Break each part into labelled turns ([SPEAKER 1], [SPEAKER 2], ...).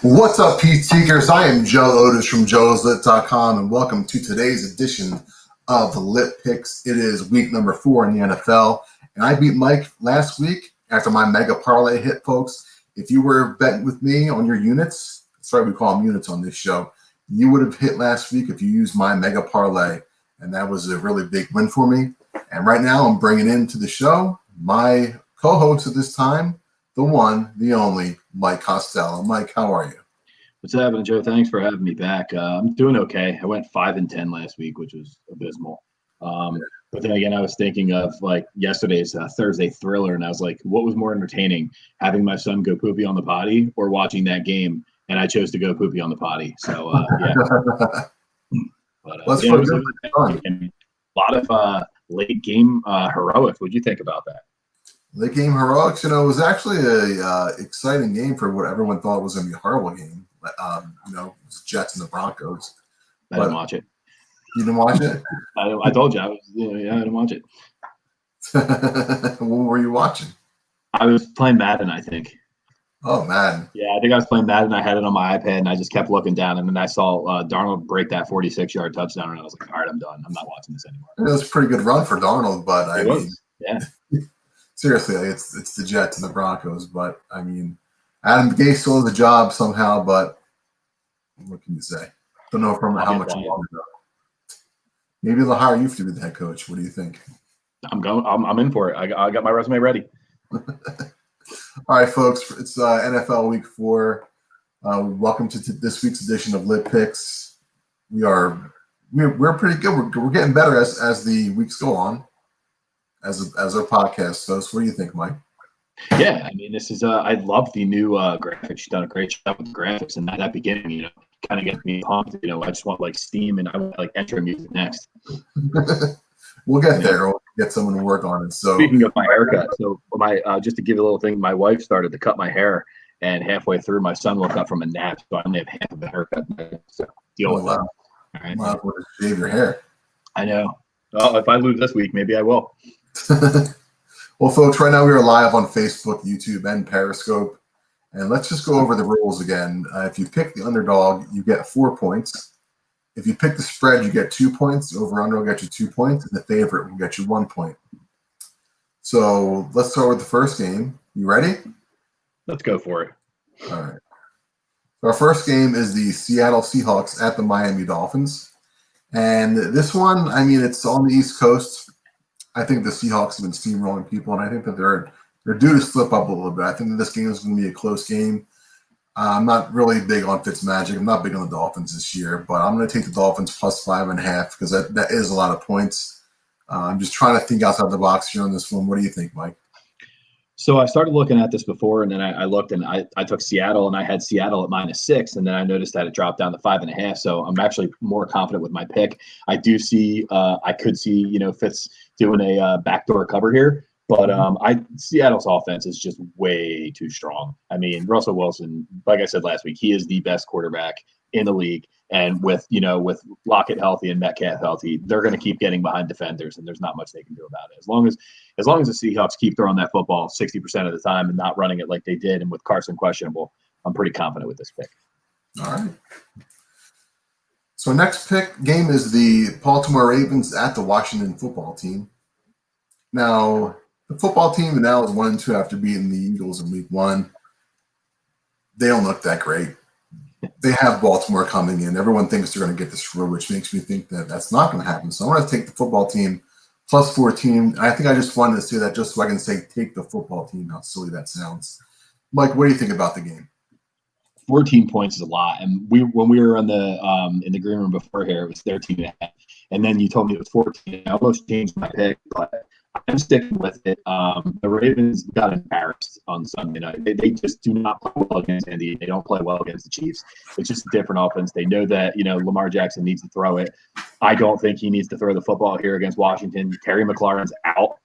[SPEAKER 1] What's up, Peace Seekers? I am Joe Otis from joeslit.com, and welcome to today's edition of the Lit Picks. It is week number 4 in the NFL, and I beat Mike last week after my mega parlay hit, folks. If you were betting with me on your units, sorry we call them units on this show, you would have hit last week if you used my mega parlay, and that was a really big win for me. And right now I'm bringing into the show my co-host at this time, the one, the only, Mike Costello. Mike, how are you?
[SPEAKER 2] What's happening, Joe? Thanks for having me back. I'm doing okay. I went 5-10 last week, which was abysmal. But then again, I was thinking of like yesterday's Thursday thriller, and I was like, what was more entertaining, having my son go poopy on the potty or watching that game? And I chose to go poopy on the potty. So, yeah. But,
[SPEAKER 1] Let's
[SPEAKER 2] yeah,
[SPEAKER 1] put
[SPEAKER 2] it was a lot of late game heroics. What'd you think about that?
[SPEAKER 1] Late game heroics, it was actually a exciting game for what everyone thought was going to be a horrible game. It was Jets and the Broncos.
[SPEAKER 2] I didn't watch it.
[SPEAKER 1] You didn't watch it?
[SPEAKER 2] I told you I didn't watch it.
[SPEAKER 1] What were you watching?
[SPEAKER 2] I was playing Madden, I think.
[SPEAKER 1] Oh, Madden.
[SPEAKER 2] Yeah, I think I was playing Madden. I had it on my iPad, and I just kept looking down, and then I saw Darnold break that 46-yard touchdown, and I was like, all right, I'm done. I'm not watching this anymore.
[SPEAKER 1] It was a pretty good run for Darnold, but I mean,
[SPEAKER 2] yeah.
[SPEAKER 1] Seriously, it's the Jets and the Broncos, but I mean, Adam Gase still has a job somehow, but what can you say? Don't know from how much longer. Maybe they'll hire you to be the head coach. What do you think?
[SPEAKER 2] I'm in for it. I got my resume ready.
[SPEAKER 1] All right, folks. It's NFL Week 4. Welcome to this week's edition of Lit Picks. We're pretty good. We're getting better as the weeks go on. As our podcast host, what do you think, Mike?
[SPEAKER 2] Yeah, I mean, this is I love the new graphics. She's done a great job with the graphics, and that beginning, kind of gets me pumped. I just want like Steam, and I want like intro music next.
[SPEAKER 1] We'll get there. We'll get someone to work on it. So
[SPEAKER 2] speaking of my haircut, so my just to give you a little thing, my wife started to cut my hair, and halfway through, my son woke up from a nap, so I only have half of a haircut. So deal with that. All right.
[SPEAKER 1] Might as well shave your hair.
[SPEAKER 2] I know. Well, if I lose this week, maybe I will.
[SPEAKER 1] Well, folks, right now we are live on Facebook, YouTube, and Periscope. And let's just go over the rules again. If you pick the underdog, you get 4 points. If you pick the spread, you get 2 points. The over-under will get you 2 points, and the favorite will get you 1 point. So let's start with the first game. You ready?
[SPEAKER 2] Let's go for it.
[SPEAKER 1] All right. So our first game is the Seattle Seahawks at the Miami Dolphins. And this one, I mean, it's on the East Coast. I think the Seahawks have been steamrolling people, and I think that they're due to slip up a little bit. I think that this game is going to be a close game. I'm not really big on Fitzmagic. I'm not big on the Dolphins this year, but I'm going to take the Dolphins plus 5.5 because that is a lot of points. I'm just trying to think outside the box here on this one. What do you think, Mike?
[SPEAKER 2] So I started looking at this before, and then I looked, and I took Seattle, and I had Seattle at -6, and then I noticed that it dropped down to 5.5. So I'm actually more confident with my pick. I do see, I could see, Fitz doing a backdoor cover here, but Seattle's offense is just way too strong. I mean, Russell Wilson, like I said last week, he is the best quarterback in the league. And with Lockett healthy and Metcalf healthy, they're going to keep getting behind defenders, and there's not much they can do about it. As long as the Seahawks keep throwing that football 60% of the time and not running it like they did, and with Carson questionable, I'm pretty confident with this pick.
[SPEAKER 1] All right. So next game is the Baltimore Ravens at the Washington football team. Now, the football team now is 1-2 after beating the Eagles in week 1. They don't look that great. They have Baltimore coming in. Everyone thinks they're going to get this through, which makes me think that that's not going to happen. So I'm going to take the football team plus 14. I think I just wanted to say that just so I can say take the football team. How silly that sounds. Mike, what do you think about the game?
[SPEAKER 2] 14 points is a lot. And when we were in the green room before here, it was 13.5. And then you told me it was 14. I almost changed my pick, but I'm sticking with it. The Ravens got embarrassed on Sunday night. They just do not play well against Indy. They don't play well against the Chiefs. It's just a different offense. They know that, Lamar Jackson needs to throw it. I don't think he needs to throw the football here against Washington. Terry McLaurin's out.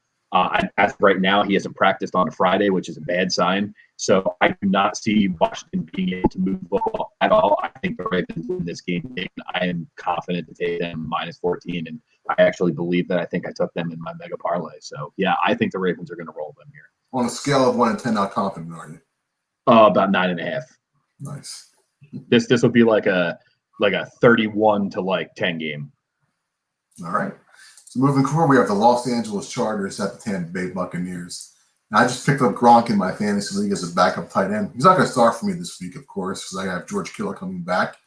[SPEAKER 2] As of right now, he hasn't practiced on a Friday, which is a bad sign. So I do not see Washington being able to move the ball at all. I think the Ravens win this game. I am confident to take them -14, and I actually believe that. I think I took them in my mega parlay. So, yeah, I think the Ravens are going to roll them here.
[SPEAKER 1] On a scale of 1 to 10, how confident are you?
[SPEAKER 2] About 9.5.
[SPEAKER 1] Nice.
[SPEAKER 2] This will be like a 31 to 10 game.
[SPEAKER 1] All right. So moving forward, we have the Los Angeles Chargers at the Tampa Bay Buccaneers. Now, I just picked up Gronk in my fantasy league as a backup tight end. He's not going to start for me this week, of course, because I have George Kittle coming back.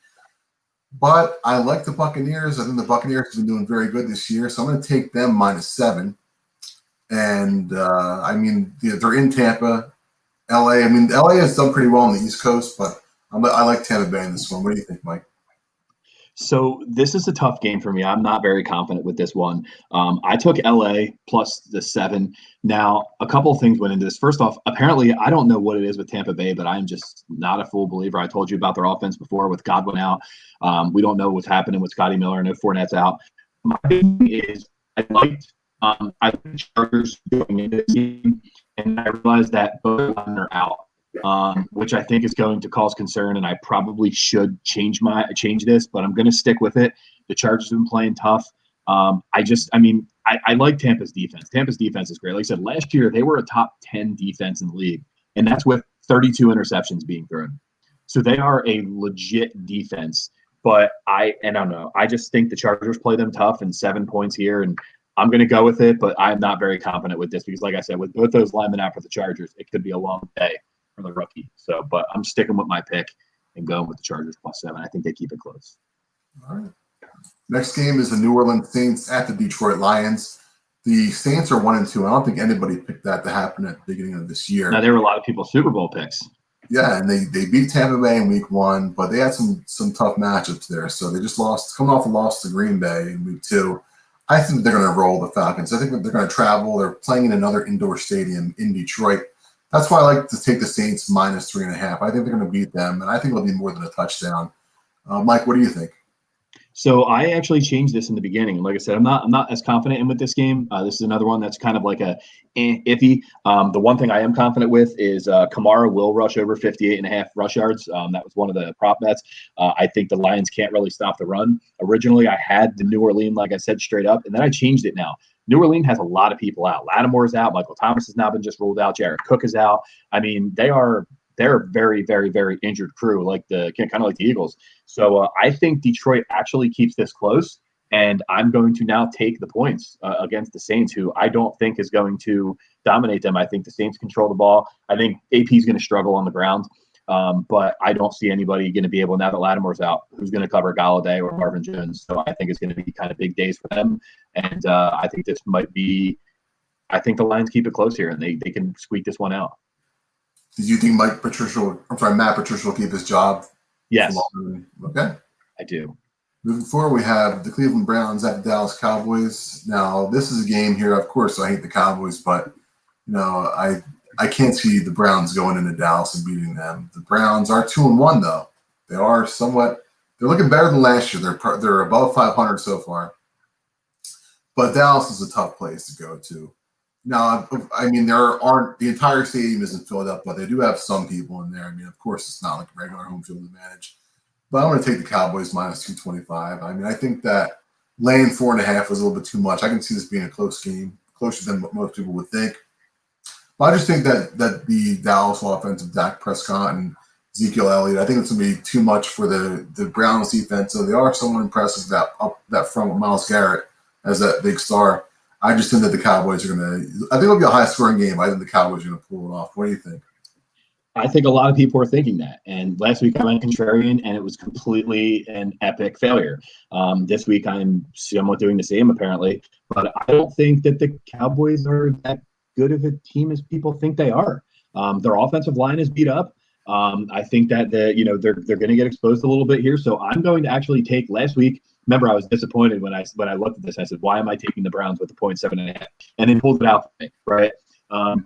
[SPEAKER 1] But I like the Buccaneers. I think the Buccaneers have been doing very good this year, so I'm going to take them -7. And they're in Tampa, LA. I mean, LA has done pretty well on the East Coast, but I like Tampa Bay in this one. What do you think, Mike?
[SPEAKER 2] So this is a tough game for me. I'm not very confident with this one. I took LA plus the 7. Now, a couple of things went into this. First off, apparently, I don't know what it is with Tampa Bay, but I'm just not a full believer. I told you about their offense before with Godwin out. We don't know what's happening with Scotty Miller. No Fournette's out. My big thing is I liked the Chargers going into this game, and I realized that both of them are out. Which I think is going to cause concern, and I probably should change this, but I'm going to stick with it. The Chargers have been playing tough. I like Tampa's defense. Tampa's defense is great. Like I said, last year they were a top 10 defense in the league, and that's with 32 interceptions being thrown. So they are a legit defense. But I don't know. I just think the Chargers play them tough, and 7 points here, and I'm going to go with it. But I'm not very confident with this because, like I said, with both those linemen out for the Chargers, it could be a long day for the rookie. So, but I'm sticking with my pick and going with the Chargers +7. I think they keep it close.
[SPEAKER 1] All right. Next game is the New Orleans Saints at the Detroit Lions. The Saints are 1-2. I don't think anybody picked that to happen at the beginning of this year.
[SPEAKER 2] Now, there were a lot of people's Super Bowl picks.
[SPEAKER 1] Yeah, and they beat Tampa Bay in week 1, but they had some tough matchups there. So they just coming off a loss to Green Bay in week 2. I think they're going to roll the Falcons. I think they're going to travel. They're playing in another indoor stadium in Detroit. That's why I like to take the Saints -3.5. I think they're going to beat them, and I think it'll be more than a touchdown. Mike, what do you think?
[SPEAKER 2] So I actually changed this in the beginning. Like I said, I'm not as confident in with this game. This is another one that's kind of like a iffy. The one thing I am confident with is Kamara will rush over 58.5 rush yards. That was one of the prop bets. I think the Lions can't really stop the run. Originally, I had the New Orleans, like I said, straight up, and then I changed it now. New Orleans has a lot of people out. Lattimore's out. Michael Thomas has now been just ruled out. Jared Cook is out. I mean, they're a very, very, very injured crew, kind of like the Eagles. So I think Detroit actually keeps this close, and I'm going to now take the points against the Saints, who I don't think is going to dominate them. I think the Saints control the ball. I think AP is going to struggle on the ground, but I don't see anybody going to be able, now that Lattimore's out, who's going to cover Galladay or Marvin Jones. So I think it's going to be kind of big days for them, and I think this might be – I think the Lions keep it close here, and they can squeak this one out.
[SPEAKER 1] Did you think Matt Patricia will keep his job?
[SPEAKER 2] Yes.
[SPEAKER 1] Okay.
[SPEAKER 2] I do.
[SPEAKER 1] Moving forward, we have the Cleveland Browns at the Dallas Cowboys. Now, this is a game here. Of course, I hate the Cowboys, but I can't see the Browns going into Dallas and beating them. The Browns are 2-1 though. They are they're looking better than last year. They're above 500 so far. But Dallas is a tough place to go to. Now, I mean, the entire stadium isn't filled up, but they do have some people in there. I mean, of course, it's not like a regular home field advantage. But I'm going to take the Cowboys -225. I mean, I think that laying 4.5 was a little bit too much. I can see this being a close game, closer than what most people would think. But I just think that the Dallas offense of Dak Prescott and Ezekiel Elliott, I think it's going to be too much for the Browns defense. So they are somewhat impressive that front with Myles Garrett as that big star. I just think that the Cowboys are going to – I think it'll be a high-scoring game. I think the Cowboys are going to pull it off. What do you think?
[SPEAKER 2] I think a lot of people are thinking that. And last week I went contrarian, and it was completely an epic failure. This week I'm somewhat doing the same, apparently. But I don't think that the Cowboys are that good of a team as people think they are. Their offensive line is beat up. I think that they're going to get exposed a little bit here. So I'm going to actually take last week – remember, I was disappointed when I looked at this. I said, "Why am I taking the Browns with the 7.5?" And then pulled it out for me, right?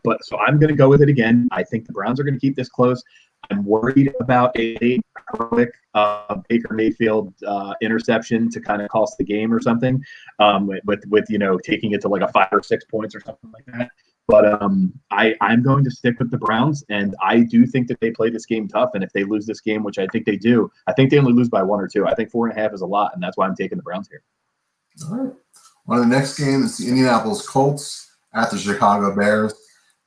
[SPEAKER 2] But so I'm going to go with it again. I think the Browns are going to keep this close. I'm worried about a heroic Baker Mayfield interception to kind of cost the game or something. With taking it to like a 5 or 6 points or something like that. But I'm going to stick with the Browns, and I do think that they play this game tough. And if they lose this game, which I think they do, I think they only lose by 1 or 2. I think 4.5 is a lot, and that's why I'm taking the Browns here.
[SPEAKER 1] All right. One of the next games is the Indianapolis Colts at the Chicago Bears.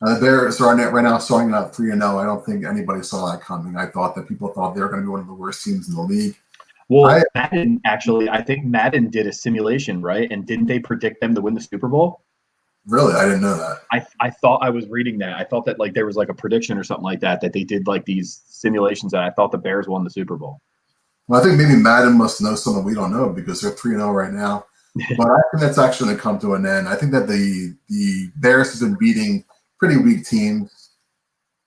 [SPEAKER 1] The Bears are right now starting out 3-0. I don't think anybody saw that coming. I thought that people thought they were going to be one of the worst teams in the league.
[SPEAKER 2] Well, Madden actually, I think Madden did a simulation, right? And didn't they predict them to win the Super Bowl?
[SPEAKER 1] Really, I didn't know that.
[SPEAKER 2] I thought I was reading that. I thought that like there was like a prediction or something like that they did like these simulations, and I thought the Bears won the Super Bowl.
[SPEAKER 1] Well, I think maybe Madden must know something we don't know because they're 3-0 right now. But I think that's actually going to come to an end. I think that the Bears have been beating pretty weak teams.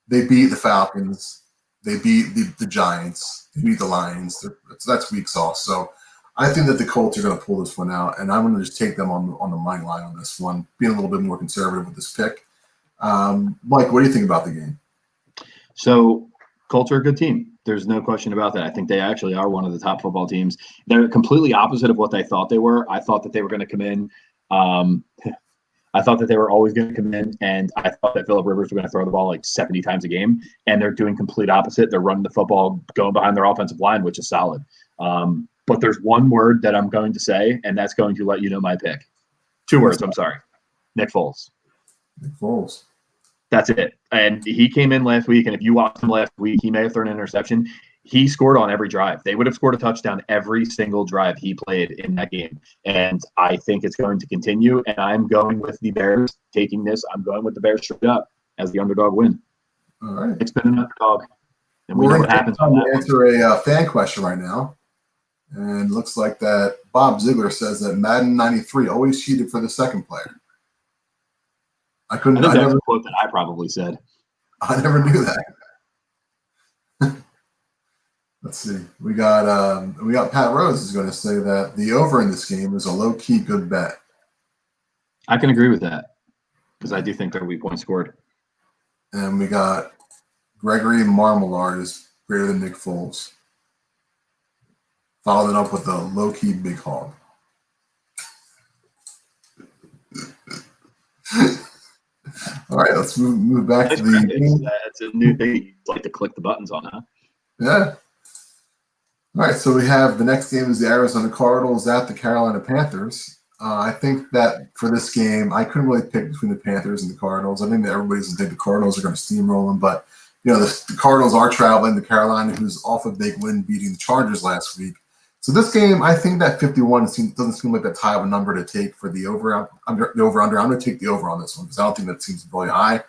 [SPEAKER 1] They beat the Falcons. They beat the Giants. They beat the Lions. That's weak sauce. So I think that the Colts are going to pull this one out, and I'm going to just take them on the money line on this one, being a little bit more conservative with this pick. Mike, what do you think about the game?
[SPEAKER 2] So Colts are a good team. There's no question about that. I think they actually are one of the top football teams. They're completely opposite of what they thought they were. I thought that they were going to come in. I thought that they were always going to come in, and I thought that Phillip Rivers was going to throw the ball like 70 times a game, and they're doing complete opposite. They're running the football, going behind their offensive line, which is solid. But there's one word that I'm going to say, and that's going to let you know my pick. 2 words, I'm sorry. Nick Foles.
[SPEAKER 1] Nick Foles.
[SPEAKER 2] That's it. And he came in last week, and if you watched him last week, he may have thrown an interception. He scored on every drive. They would have scored a touchdown every single drive he played in that game. And I think it's going to continue, and I'm going with the Bears taking this. I'm going with the Bears straight up as the underdog win.
[SPEAKER 1] All right.
[SPEAKER 2] It's been an underdog, and we
[SPEAKER 1] We're
[SPEAKER 2] know what happens on that
[SPEAKER 1] to answer a fan question right now. And looks like that Bob Ziegler says that Madden 93 always cheated for the second player. I
[SPEAKER 2] think that's a quote that I probably said.
[SPEAKER 1] I never knew that. Let's see. We got Pat Rose is going to say that the over in this game is a low-key good bet.
[SPEAKER 2] I can agree with that because I do think there'll be points scored.
[SPEAKER 1] And we got Gregory Marmalard is greater than Nick Foles. Followed it up with a low-key big hog. All right, let's move back to the game.
[SPEAKER 2] That's a new thing you like to click the buttons on, huh?
[SPEAKER 1] Yeah. All right, so we have the next game is the Arizona Cardinals at the Carolina Panthers. I think that for this game, I couldn't really pick between the Panthers and the Cardinals. I think that everybody's going to think the Cardinals are going to steamroll them, but the Cardinals are traveling to Carolina, who's off a big win beating the Chargers last week. So this game, I think that 51 doesn't seem like that high of a number to take for the over-under. I'm going to take the over on this one because I don't think that seems really high.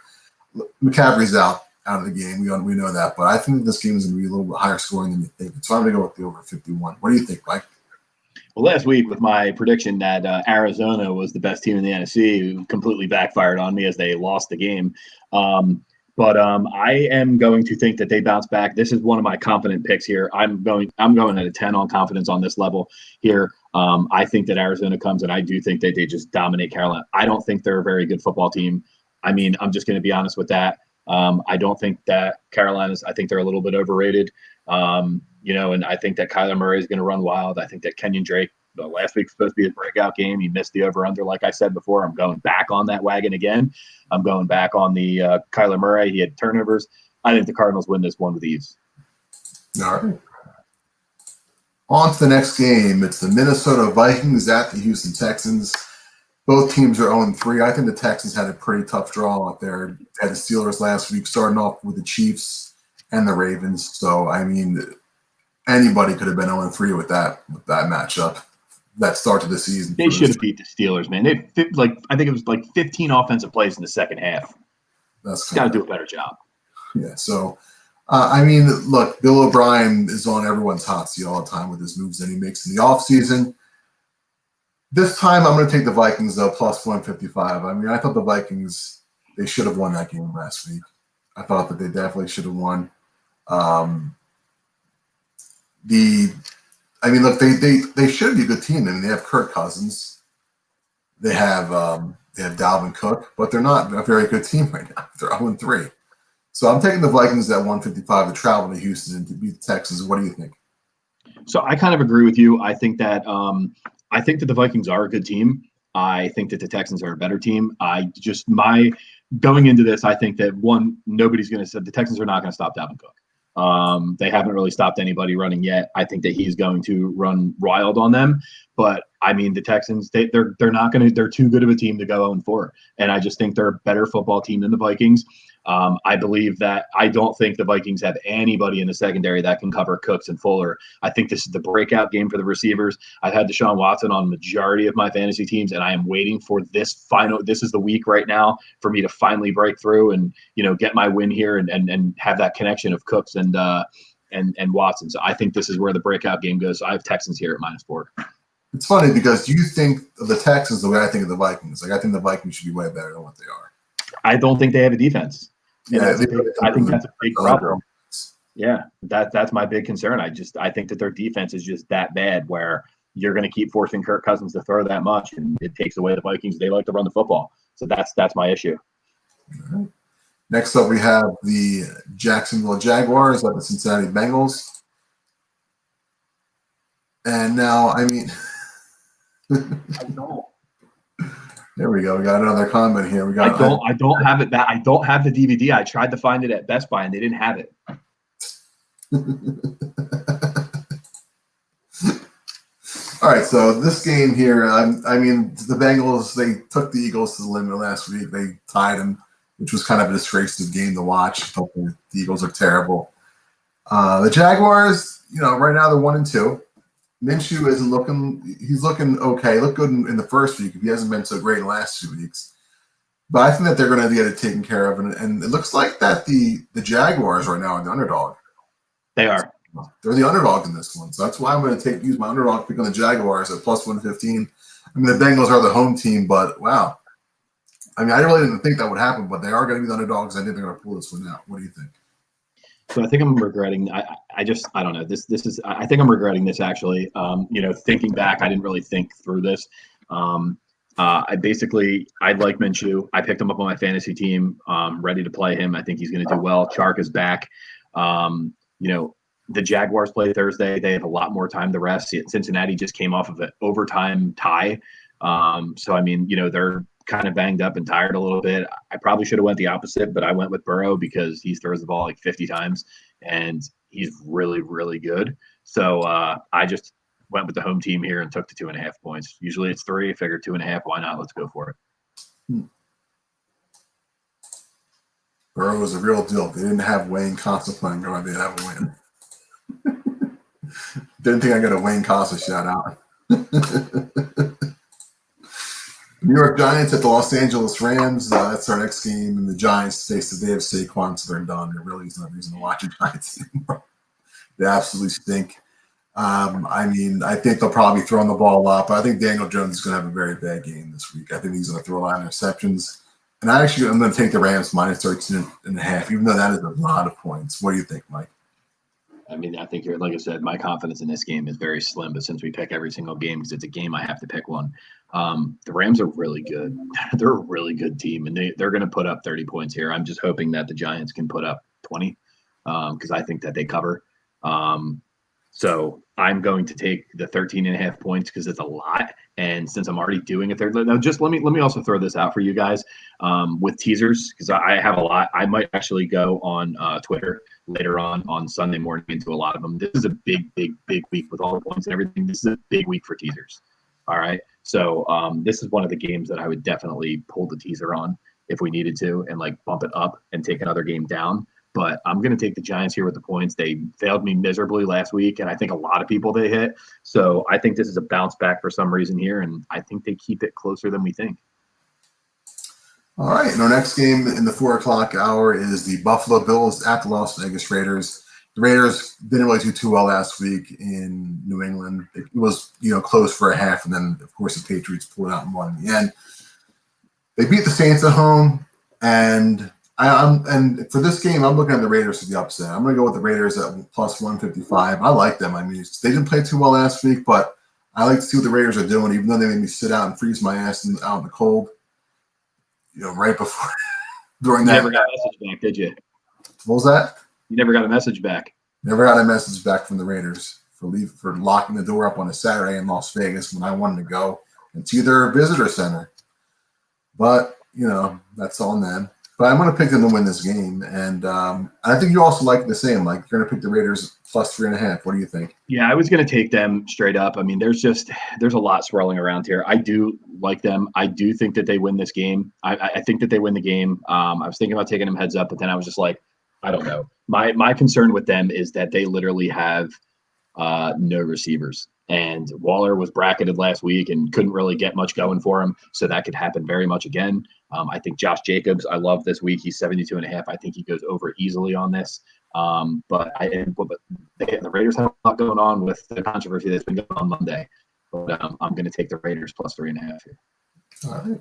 [SPEAKER 1] McCaffrey's out of the game. We know that, but I think this game is going to be a little bit higher scoring than you think. So I'm going to go with the over 51. What do you think, Mike?
[SPEAKER 2] Well, last week with my prediction that Arizona was the best team in the NFC, completely backfired on me as they lost the game. But I am going to think that they bounce back. This is one of my confident picks here. I'm going at a 10 on confidence on this level here. I think that Arizona comes, and I do think that they just dominate Carolina. I don't think they're a very good football team. I mean, I'm just going to be honest with that. I don't think that I think they're a little bit overrated. And I think that Kyler Murray is going to run wild. I think that Kenyon Drake, last week was supposed to be his breakout game. He missed the over-under, like I said before. I'm going back on that wagon again. I'm going back on the Kyler Murray. He had turnovers. I think the Cardinals win this one with ease.
[SPEAKER 1] All right. On to the next game. It's the Minnesota Vikings at the Houston Texans. Both teams are 0-3. I think the Texans had a pretty tough draw out there. They had the Steelers last week, starting off with the Chiefs and the Ravens. So, I mean, anybody could have been 0-3 with that matchup. That start to the season.
[SPEAKER 2] They should have beat the Steelers, man. I think it was like 15 offensive plays in the second half.
[SPEAKER 1] That's
[SPEAKER 2] got to do a better job.
[SPEAKER 1] Yeah. So, I mean, look, Bill O'Brien is on everyone's hot seat all the time with his moves that he makes in the offseason. This time, I'm going to take the Vikings though, plus 155. I mean, I thought the Vikings, they should have won that game last week. I thought that they definitely should have won. Look, they should be a good team. I mean, they have Kirk Cousins, they have Dalvin Cook, but they're not a very good team right now. They're 0-3. So I'm taking the Vikings at 155 to travel to Houston and to beat the Texans. What do you think?
[SPEAKER 2] So I kind of agree with you. I think that the Vikings are a good team. I think that the Texans are a better team. Going into this, I think that nobody's going to say the Texans are not going to stop Dalvin Cook. They haven't really stopped anybody running yet. I think that he's going to run wild on them. But I mean, the Texans, they're not going to, they're too good of a team to go 0-4. And I just think they're a better football team than the Vikings. I believe that I don't think the Vikings have anybody in the secondary that can cover Cooks and Fuller. I think this is the breakout game for the receivers. I've had Deshaun Watson on majority of my fantasy teams, and I am waiting for this is the week right now for me to finally break through and, get my win here and have that connection of Cooks and Watson. So I think this is where the breakout game goes. So I have Texans here at -4.
[SPEAKER 1] It's funny because you think of the Texans the way I think of the Vikings. Like, I think the Vikings should be way better than what they are.
[SPEAKER 2] I don't think they have a defense.
[SPEAKER 1] Yeah,
[SPEAKER 2] I think that's a big problem. Yeah, that's my big concern. I think that their defense is just that bad where you're going to keep forcing Kirk Cousins to throw that much, and it takes away the Vikings. They like to run the football. So that's my issue.
[SPEAKER 1] All right. Next up, we have the Jacksonville Jaguars at the Cincinnati Bengals. And now, I mean, there we go. We got another comment here. I
[SPEAKER 2] don't have it back. I don't have the DVD. I tried to find it at Best Buy and they didn't have it.
[SPEAKER 1] All right, so this game here, I mean, the Bengals, they took the Eagles to the limit last week. They tied them, which was kind of a disgraceful game to watch. The Eagles are terrible. The Jaguars, right now they're 1-2. Minshew isn't looking – he's looking okay. Looked good in the first week. He hasn't been so great in the last 2 weeks. But I think that they're going to get it taken care of. And it looks like that the Jaguars right now are the underdog.
[SPEAKER 2] They are.
[SPEAKER 1] They're the underdog in this one. So that's why I'm going to use my underdog pick on the Jaguars at +115. I mean, the Bengals are the home team, but wow. I mean, I really didn't think that would happen, but they are going to be the underdogs. I think they're going to pull this one out. What do you think?
[SPEAKER 2] So I think I'm regretting. I don't know. This is. I think I'm regretting this actually. Thinking back, I didn't really think through this. I like Minshew. I picked him up on my fantasy team. Ready to play him. I think he's going to do well. Chark is back. The Jaguars play Thursday. They have a lot more time to rest. Cincinnati just came off of an overtime tie. So I mean, they're kind of banged up and tired a little bit. I probably should have went the opposite, but I went with Burrow because he throws the ball like 50 times and he's really, really good. So I just went with the home team here and took the 2.5 points. Usually it's 3. I figured 2.5. Why not? Let's go for it.
[SPEAKER 1] Burrow was a real deal. They didn't have Wayne Costa playing guard. They have a win. Didn't think I got a Wayne Costa shout out. New York Giants at the Los Angeles Rams. That's our next game. And the Giants face the day of Saquon, so they're done. There really is no reason to watch the Giants anymore. They absolutely stink. I mean, I think they'll probably be throwing the ball a lot, but I think Daniel Jones is going to have a very bad game this week. I think he's going to throw a lot of interceptions. And I'm going to take the Rams -13.5, even though that is a lot of points. What do you think, Mike?
[SPEAKER 2] I mean, I think like I said, my confidence in this game is very slim, but since we pick every single game because it's a game, I have to pick one. The Rams are really good. They're a really good team, and they're going to put up 30 points here. I'm just hoping that the Giants can put up 20 because I think that they cover. So I'm going to take the 13.5 points because it's a lot. And since I'm already doing a third, now just let me also throw this out for you guys with teasers because I have a lot. I might actually go on Twitter later on Sunday morning into a lot of them. This is a big week with all the points and everything. This is a big week for teasers. All right. So this is one of the games that I would definitely pull the teaser on if we needed to and like bump it up and take another game down. But I'm going to take the Giants here with the points. They failed me miserably last week, and I think a lot of people they hit. So I think this is a bounce back for some reason here, and I think they keep it closer than we think.
[SPEAKER 1] All right. And our next game in the 4:00 hour is the Buffalo Bills at the Las Vegas Raiders. The Raiders didn't really do too well last week in New England. It was, close for a half, and then, of course, the Patriots pulled out and won in the end. They beat the Saints at home, and and for this game, I'm looking at the Raiders to the upset. I'm going to go with the Raiders at +155. I like them. I mean, they didn't play too well last week, but I like to see what the Raiders are doing, even though they made me sit out and freeze my ass out in the cold. Right before during that.
[SPEAKER 2] You never got a message back, did you?
[SPEAKER 1] What was that?
[SPEAKER 2] You never got a message back.
[SPEAKER 1] Never got a message back from the Raiders for locking the door up on a Saturday in Las Vegas when I wanted to go and see their visitor center. But that's on them. But I'm going to pick them to win this game, and I think you also like the same. Like you're going to pick the Raiders plus 3.5. What do you think?
[SPEAKER 2] Yeah, I was going to take them straight up. I mean, there's a lot swirling around here. I do like them. I do think that they win this game. I think that they win the game. I was thinking about taking them heads up, but then I was just like, I don't know. My concern with them is that they literally have no receivers. And Waller was bracketed last week and couldn't really get much going for him. So that could happen very much again. I think Josh Jacobs, I love this week. He's 72.5. I think he goes over easily on this. But the Raiders have a lot going on with the controversy that's been going on Monday. But I'm going to take the Raiders plus 3.5 here.
[SPEAKER 1] All right.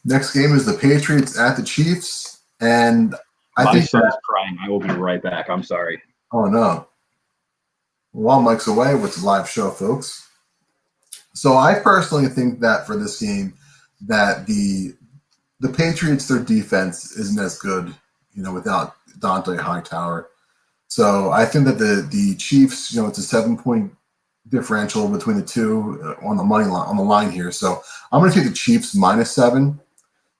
[SPEAKER 1] Next game is the Patriots at the Chiefs. And
[SPEAKER 2] My son's crying. I will be right back. I'm sorry.
[SPEAKER 1] Oh, no. While Mike's away, it's a live show, folks. So I personally think that for this game, that the Patriots, their defense isn't as good, without Dante Hightower. So I think that the Chiefs, it's a 7-point differential between the two on the money line, on the line here. So I'm going to take the Chiefs -7.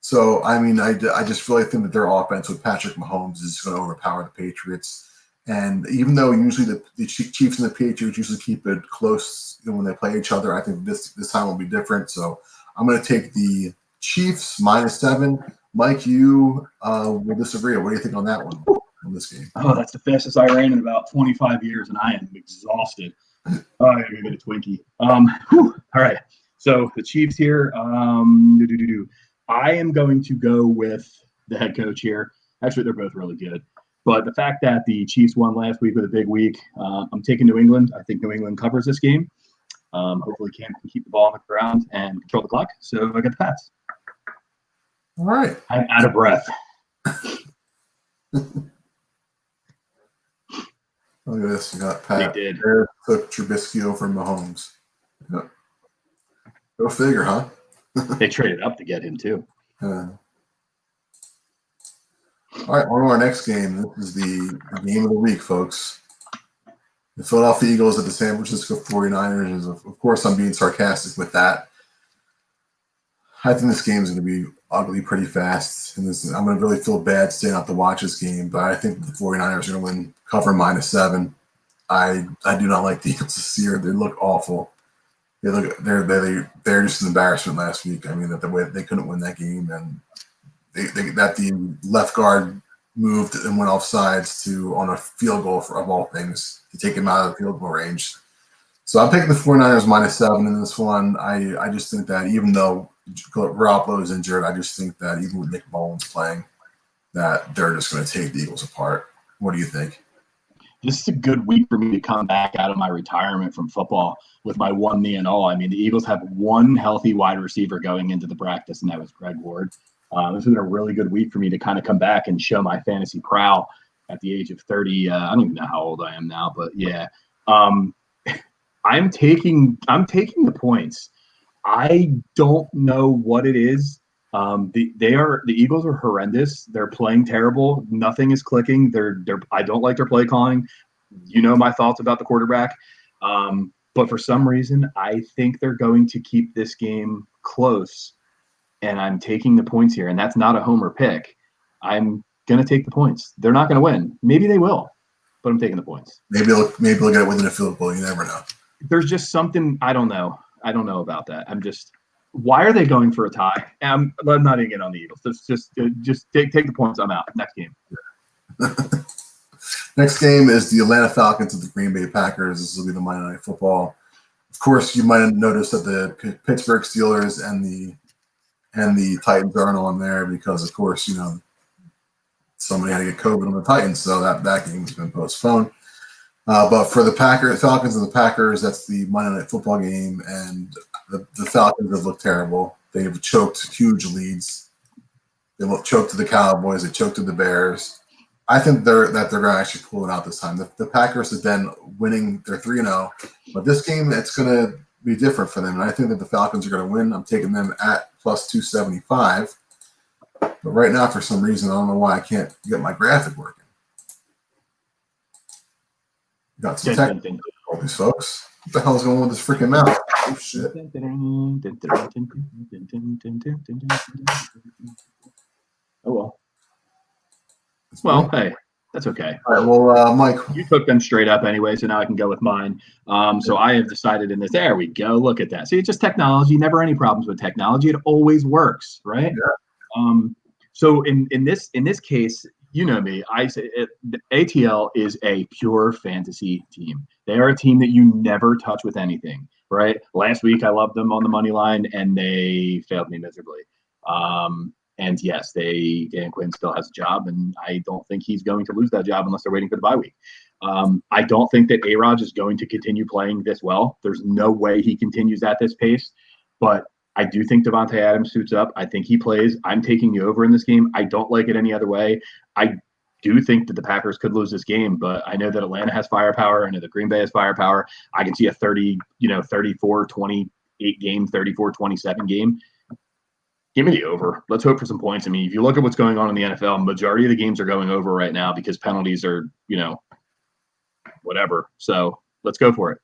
[SPEAKER 1] So I mean, I just really think that their offense with Patrick Mahomes is going to overpower the Patriots. And even though usually the Chiefs and the Patriots usually keep it close when they play each other, I think this time will be different. So I'm going to take the Chiefs -7. Mike, you will disagree. What do you think on that one, on this game?
[SPEAKER 2] Oh, that's the fastest I ran in about 25 years, and I am exhausted. Oh, I gotta get a Twinkie. All right. So the Chiefs here. I am going to go with the head coach here. Actually, they're both really good. But the fact that the Chiefs won last week with a big week, I'm taking New England. I think New England covers this game. Hopefully Cam can keep the ball on the ground and control the clock. So I get the Pats.
[SPEAKER 1] All right.
[SPEAKER 2] I'm out of breath.
[SPEAKER 1] Look at this. You got Pat.
[SPEAKER 2] They did.
[SPEAKER 1] Took Trubisky over Mahomes. Yep. Go figure, huh?
[SPEAKER 2] They traded up to get him, too.
[SPEAKER 1] All right, on to our next game. This is the game of the week, folks. The Philadelphia Eagles at the San Francisco 49ers. Of course, I'm being sarcastic with that. I think this game is going to be ugly pretty fast. And I'm going to really feel bad staying out to watch this game, but I think the 49ers are going to win, cover -7. I do not like the Eagles this year. They look awful. They're just an embarrassment last week. I mean, that the way they couldn't win that game, and that the left guard moved and went off sides on a field goal of all things to take him out of the field goal range. So I'm taking the 49ers -7 in this one. I just think that even though Garoppolo is injured, I just think that even with Nick Mullins playing, that they're just going to take the Eagles apart. What do you think?
[SPEAKER 2] This is a good week for me to come back out of my retirement from football with my one knee and all. I mean, the Eagles have one healthy wide receiver going into the practice, and that was Greg Ward. This has been a really good week for me to kind of come back and show my fantasy prow at the age of 30. I don't even know how old I am now, but yeah. I'm taking the points. I don't know what it is. The Eagles are horrendous. They're playing terrible. Nothing is clicking. I don't like their play calling. You know my thoughts about the quarterback. But for some reason, I think they're going to keep this game close. And I'm taking the points here. And that's not a homer pick. I'm going to take the points. They're not going to win. Maybe they will, but I'm taking the points.
[SPEAKER 1] Maybe they'll get it within a field goal. You never know.
[SPEAKER 2] There's just something I don't know. I don't know about that. Why are they going for a tie? I'm not even get on the Eagles. Just take the points. I'm out. Next game.
[SPEAKER 1] Next game is the Atlanta Falcons at the Green Bay Packers. This will be the Monday Night Football. Of course, you might have noticed that the Pittsburgh Steelers and the Titans aren't on there because, of course, somebody had to get COVID on the Titans, so that game's been postponed. But for the Falcons and the Packers, that's the Monday Night Football game, and the Falcons have looked terrible. They have choked huge leads. They choked to the Cowboys. They choked to the Bears. I think they're going to actually pull it out this time. The Packers have been winning. They're 3-0, but this game it's going to be different for them, and I think that the Falcons are going to win. I'm taking them at plus 275. But right now, for some reason, I don't know why I can't get my graphic working. Got some technical difficulties, folks. What the hell is going on with this freaking mouse? Oh, shit.
[SPEAKER 2] Oh, Well, hey, that's okay.
[SPEAKER 1] All right. Well, Mike.
[SPEAKER 2] You took them straight up anyway, so now I can go with mine. So I have decided in this. There we go. Look at that. See, it's just technology. Never any problems with technology. It always works, right?
[SPEAKER 1] Yeah.
[SPEAKER 2] So in this case, you know me. I say the ATL is a pure fantasy team. They are a team that you never touch with anything, right? Last week I loved them on the money line, and they failed me miserably. And yes, Dan Quinn still has a job, and I don't think he's going to lose that job unless they're waiting for the bye week. I don't think that A-Rod is going to continue playing this well. There's no way he continues at this pace, but I do think Devontae Adams suits up. I think he plays. I'm taking the over in this game. I don't like it any other way. I do think that the Packers could lose this game, but I know that Atlanta has firepower. I know that Green Bay has firepower. I can see a 34-28 game, 34-27 game. Give me the over. Let's hope for some points. I mean, if you look at what's going on in the NFL, majority of the games are going over right now because penalties are, whatever. So let's go for it.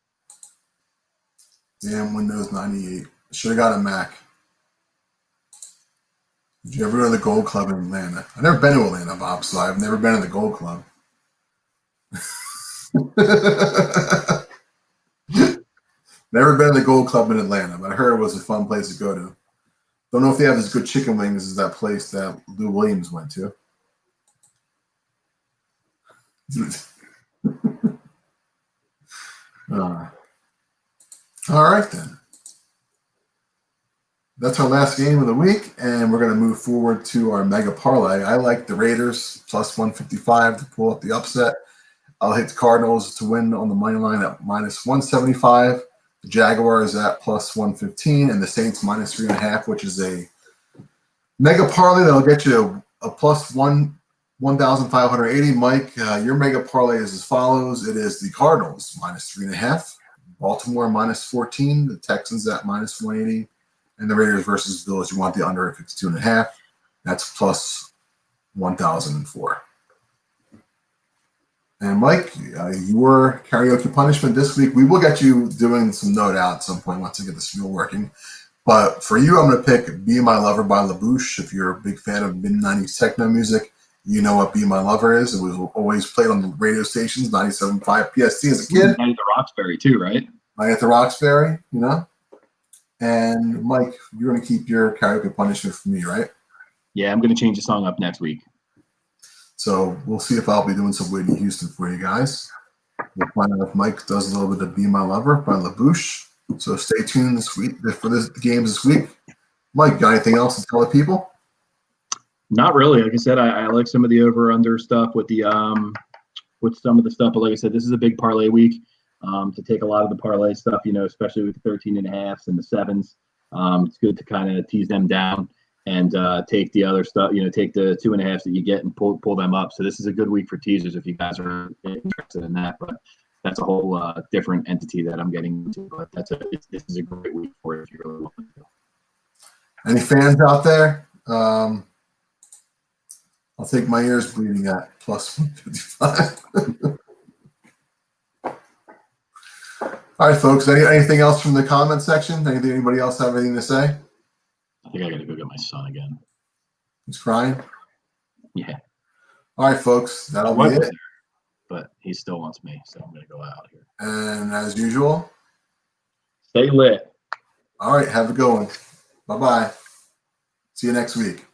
[SPEAKER 1] Damn Windows 98. Should have got a Mac. Did you ever go to the Gold Club in Atlanta? I've never been to Atlanta, Bob, so I've never been to the Gold Club. Never been to the Gold Club in Atlanta, but I heard it was a fun place to go to. Don't know if they have as good chicken wings as that place that Lou Williams went to. All right, then. That's our last game of the week, and we're going to move forward to our mega parlay. I like the Raiders plus 155 to pull up the upset. I'll hit the Cardinals to win on the money line at minus 175. The Jaguars at plus 115, and the Saints minus 3.5, which is a mega parlay that'll get you a plus 1,580. Mike, your mega parlay is as follows. It is the Cardinals minus 3.5, Baltimore minus 14, the Texans at minus 180, and the Raiders versus Bills. You want the under at 52.5. That's plus 1,004. And Mike, your karaoke punishment this week, we will get you doing some No Doubt at some point once I get this wheel working. But for you, I'm going to pick Be My Lover by LaBouche. If you're a big fan of mid-90s techno music, you know what Be My Lover is. It was always played on the radio stations, 97.5 PST as a kid.
[SPEAKER 2] Night at the Roxbury too, right?
[SPEAKER 1] Night at the Roxbury, And Mike, you're going to keep your karaoke punishment for me, right?
[SPEAKER 2] Yeah, I'm going to change the song up next week.
[SPEAKER 1] So we'll see if I'll be doing some Whitney Houston for you guys. We'll find out if Mike does a little bit of Be My Lover by LaBouche. So stay tuned this week for the games this week. Mike, got anything else to tell the people?
[SPEAKER 2] Not really. Like I said, I like some of the over/under stuff with the with some of the stuff. But like I said, this is a big parlay week to take a lot of the parlay stuff. Especially with the 13.5s and the 7s. It's good to kind of tease them down and take the other stuff. Take the 2.5s that you get and pull them up. So this is a good week for teasers if you guys are interested in that. But that's a whole different entity that I'm getting into. But this is a great week for it if you really want to.
[SPEAKER 1] Any fans out there? I'll take my ears bleeding at plus 155. All right, folks. Anything else from the comment section? Anybody else have anything to say?
[SPEAKER 2] I think I got to go get my son again.
[SPEAKER 1] He's crying?
[SPEAKER 2] Yeah.
[SPEAKER 1] All right, folks. That'll be it.
[SPEAKER 2] But he still wants me, so I'm going to go out here.
[SPEAKER 1] And as usual,
[SPEAKER 2] stay lit.
[SPEAKER 1] All right. Have a good one. Bye-bye. See you next week.